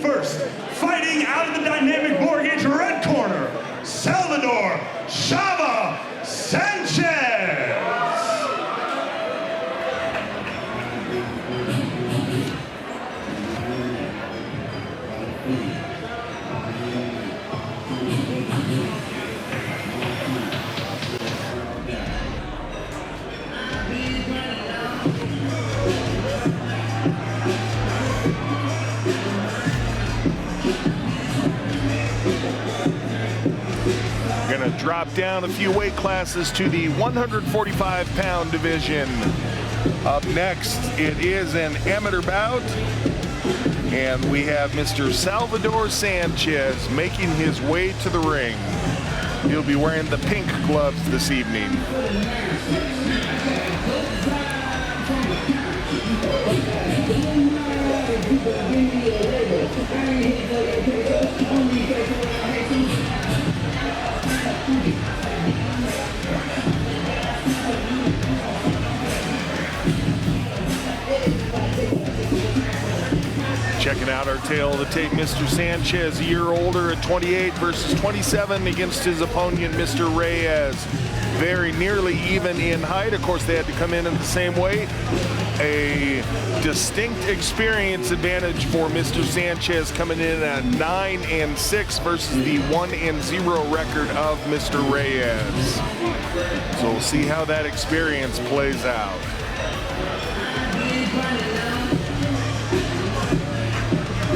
first, fighting out of the dynamic board gauge red corner, Salvador Sanchez. Going to drop down a few weight classes to the 145-pound division. Up next, it is an amateur bout, and we have Mr. Salvador Sanchez making his way to the ring. He'll be wearing the pink gloves this evening. Checking out our tail of the tape, Mr. Sanchez, a year older at 28 versus 27 against his opponent, Mr. Reyes. Very nearly even in height. Of course, they had to come in at the same weight. A distinct experience advantage for Mr. Sanchez, coming in at 9-6 versus the 1-0 record of Mr. Reyes. So we'll see how that experience plays out.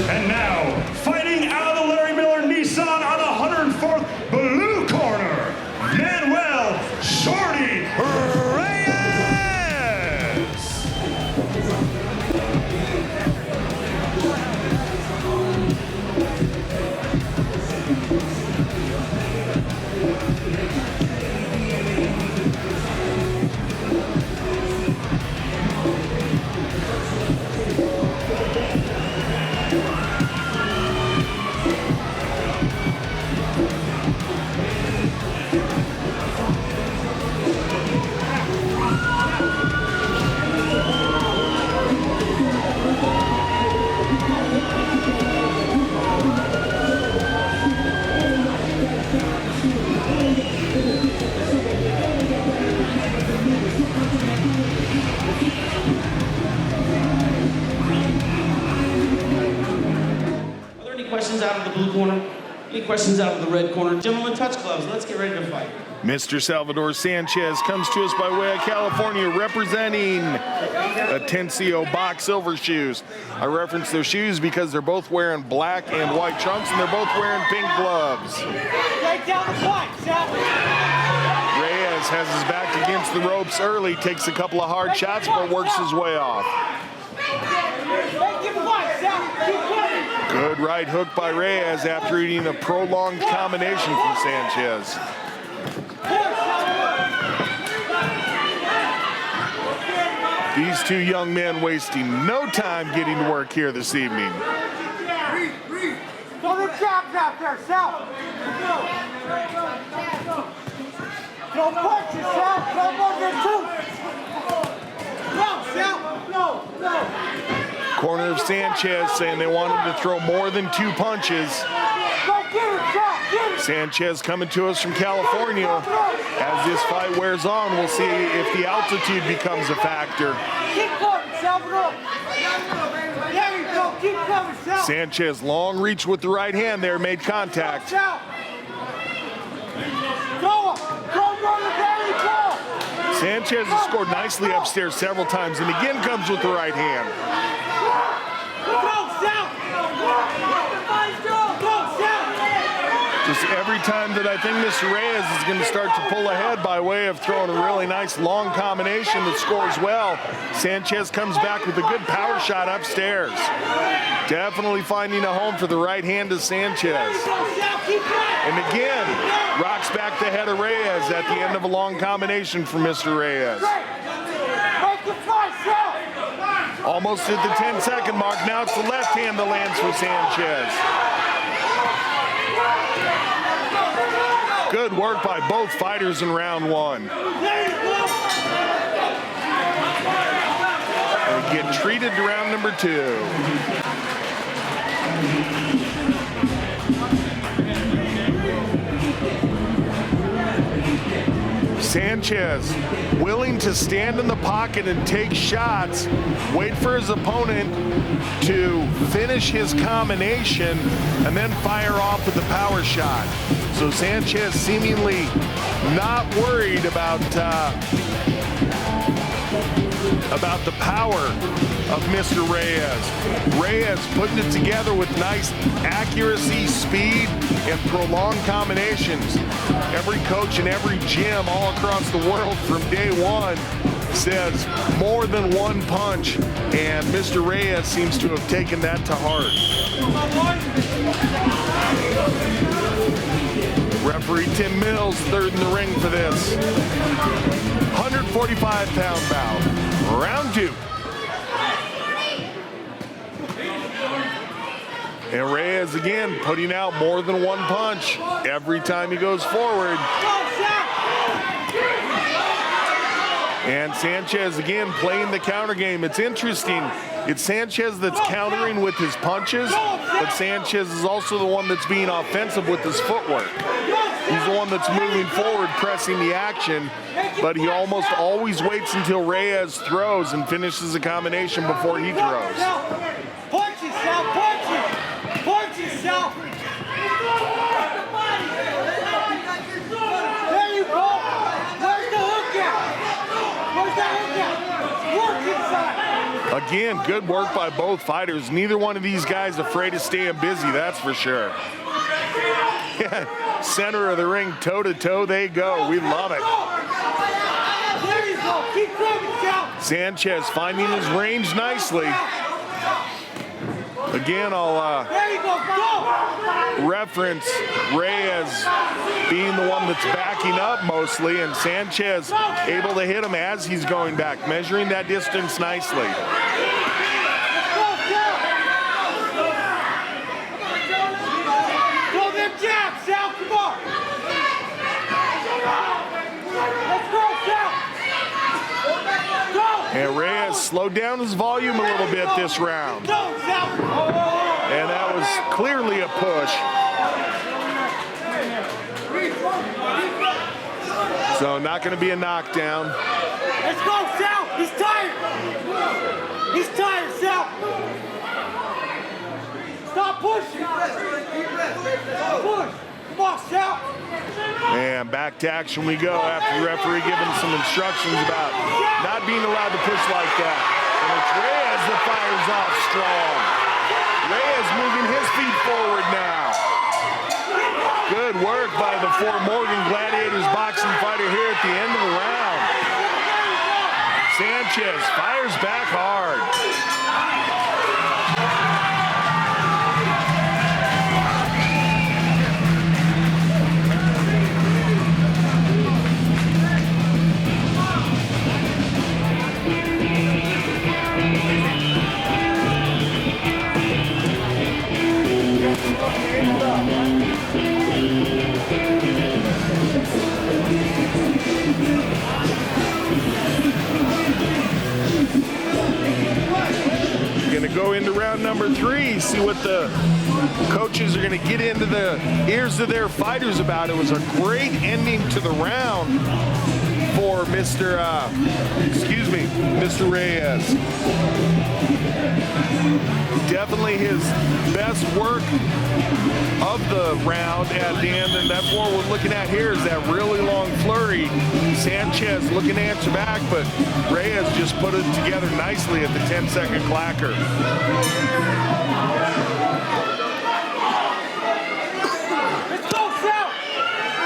And now, fighting out of the Larry Miller Nissan on the 104th blue corner, Manuel Reyes. Out of the blue corner? Any questions out of the red corner? Gentlemen, touch gloves. Let's get ready to fight. Mr. Salvador Sanchez comes to us by way of California, representing Atencio Box Silver Shoes. I reference their shoes because they're both wearing black and white trunks, and they're both wearing pink gloves. Take down the fight, Reyes has his back against the ropes early, takes a couple of hard shots, but works his way off. Good right hook by Reyes after eating a prolonged combination from Sanchez. These two young men wasting no time getting to work here this evening. Throw the jabs out there, Sal. Throw punches, Sal. Throw more than two. No, Sal. No. Corner of Sanchez saying they want him to throw more than 2 punches. Go get it, Sal. Get it. Sanchez coming to us from California. As this fight wears on, we'll see if the altitude becomes a factor. Keep coming, Salvador. There you go. Keep coming, Sal. Sanchez, long reach with the right hand there, made contact. Sal. Throw him. Throw him on the belly ball. Sanchez has scored nicely upstairs several times and again comes with the right hand. Just every time that I think Mr. Reyes is going to start to pull ahead by way of throwing a really nice long combination that scores well, Sanchez comes back with a good power shot upstairs. Definitely finding a home for the right hand of Sanchez. And again, rocks back the head of Reyes at the end of a long combination for Mr. Reyes. Almost at the 10-second mark. Now it's the left hand that lands for Sanchez. Good work by both fighters in round one. And get treated to round number 2. Sanchez willing to stand in the pocket and take shots, wait for his opponent to finish his combination, and then fire off with the power shot. So Sanchez seemingly not worried about the power of Mr. Reyes. Reyes putting it together with nice accuracy, speed, and prolonged combinations. Every coach in every gym all across the world from day one says more than one punch, and Mr. Reyes seems to have taken that to heart. Referee Tim Mills, third in the ring for this 145-pound bout. Round 2. And Reyes again putting out more than one punch every time he goes forward. And Sanchez again playing the counter game. It's interesting. It's Sanchez that's countering with his punches, but Sanchez is also the one that's being offensive with his footwork. He's the one that's moving forward, pressing the action, but he almost always waits until Reyes throws and finishes the combination before he throws. Punch yourself, punch it! Punch yourself! There you go! Where's the hook at? Where's that hook at? Work inside! Again, good work by both fighters. Neither one of these guys afraid of staying busy, that's for sure. Center of the ring, toe-to-toe they go. We love it. There you go. Keep going, Sal. Sanchez finding his range nicely. Again, I'll There you go. Go. reference Reyes being the one that's backing up mostly, and Sanchez able to hit him as he's going back, measuring that distance nicely. Go them jabs, Sal. Come on. Let's go, Sal. Go. And Reyes slowed down his volume a little bit this round. Go, Sal. And that was clearly a push. So not going to be a knockdown. Let's go, Sal. He's tired. He's tired, Sal. Stop pushing. Push. Come on, Sal. And back to action we go after the referee giving some instructions about not being allowed to push like that. And it's Reyes that fires off strong. Reyes moving his feet forward now. Good work by the Fort Morgan Gladiators boxing fighter here at the end of the round. Sanchez fires back hard. Going to go into round number 3, see what the coaches are going to get into the ears of their fighters about. It was a great ending to the round for Mr. Reyes. Definitely his best work of the round at the end, and that's what we're looking at here is that really long flurry. Sanchez looking to answer back, but Reyes just put it together nicely at the 10-second clacker. Let's go, Sal.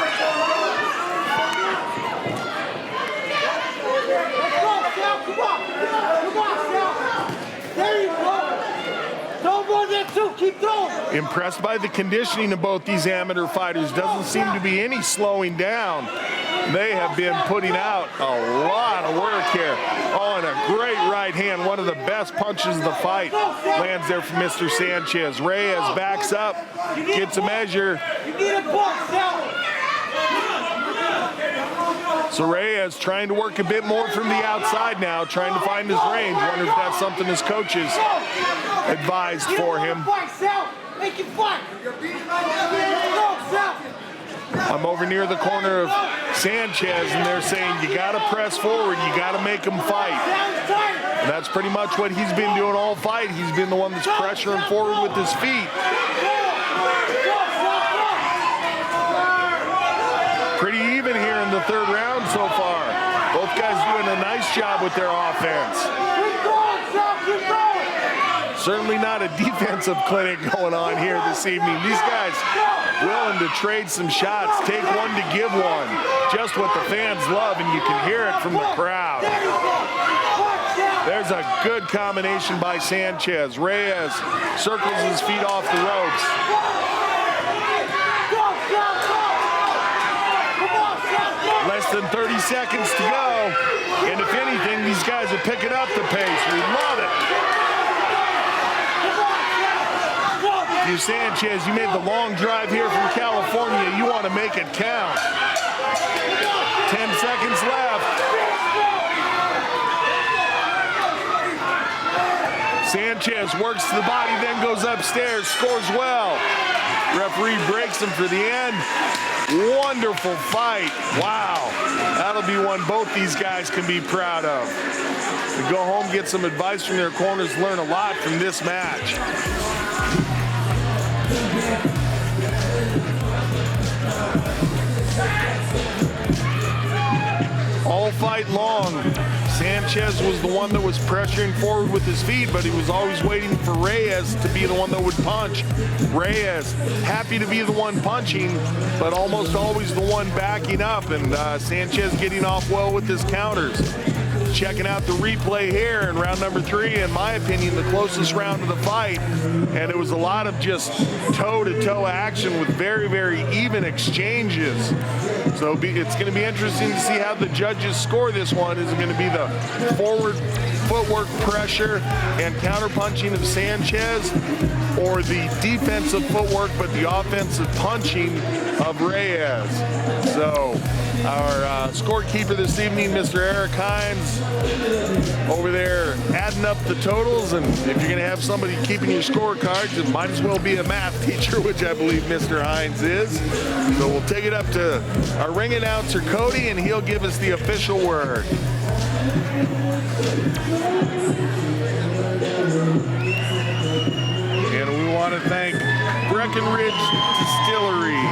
Let's go, Sal. Come on. Come on, Sal. There you go. Don't go there, too. Keep going. Impressed by the conditioning of both these amateur fighters. Doesn't seem to be any slowing down. They have been putting out a lot of work here. Oh, and a great right hand. One of the best punches of the fight lands there from Mr. Sanchez. Reyes backs up, gets a measure. You need a punch, Sal. So Reyes trying to work a bit more from the outside now, trying to find his range. Wonder if that's something his coaches advised for him. Fight, Sal. Make it fight. Let's go, Sal. I'm over near the corner of Sanchez, and they're saying you got to press forward, you got to make them fight. And that's pretty much what he's been doing all fight. He's been the one that's pressuring forward with his feet. Pretty even here in the third round so far. Both guys doing a nice job with their offense. Certainly not a defensive clinic going on here this evening. These guys willing to trade some shots, take one to give one. Just what the fans love, and you can hear it from the crowd. There's a good combination by Sanchez. Reyes circles his feet off the ropes. Less than 30 seconds to go. And if anything, these guys are picking up the pace. We love it. You Sanchez, you made the long drive here from California. You want to make it count. 10 seconds left. Sanchez works to the body, then goes upstairs, scores well. Referee breaks him for the end. Wonderful fight. Wow. That'll be one both these guys can be proud of. To go home, get some advice from their corners, learn a lot from this match. All fight long, Sanchez was the one that was pressuring forward with his feet, but he was always waiting for Reyes to be the one that would punch. Reyes, happy to be the one punching, but almost always the one backing up, and Sanchez getting off well with his counters. Checking out the replay here in round number 3, in my opinion, the closest round of the fight. And it was a lot of just toe-to-toe action with very, very even exchanges. So it's going to be interesting to see how the judges score this one. Is it going to be the forward footwork pressure and counterpunching of Sanchez, or the defensive footwork but the offensive punching of Reyes? So our scorekeeper this evening, Mr. Eric Hines, over there adding up the totals, and if you're going to have somebody keeping your scorecards, it might as well be a math teacher, which I believe Mr. Hines is. So we'll take it up to our ring announcer, Cody, and he'll give us the official word. And we want to thank Breckenridge Distillery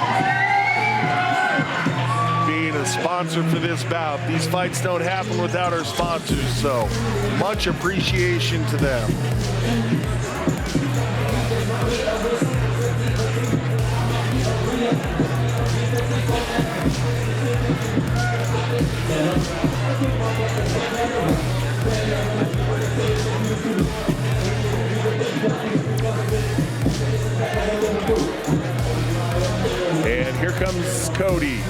being a sponsor for this bout. These fights don't happen without our sponsors, so much appreciation to them. And here comes Cody.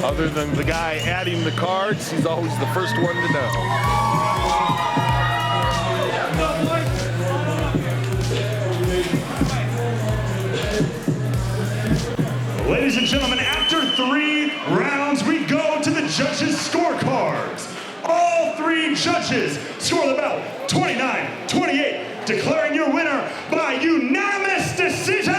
Other than the guy adding the cards, he's always the first one to know. Ladies and gentlemen, after 3 rounds, we go to the judges' scorecards. All 3 judges score the bout 29-28, declaring your winner by unanimous decision,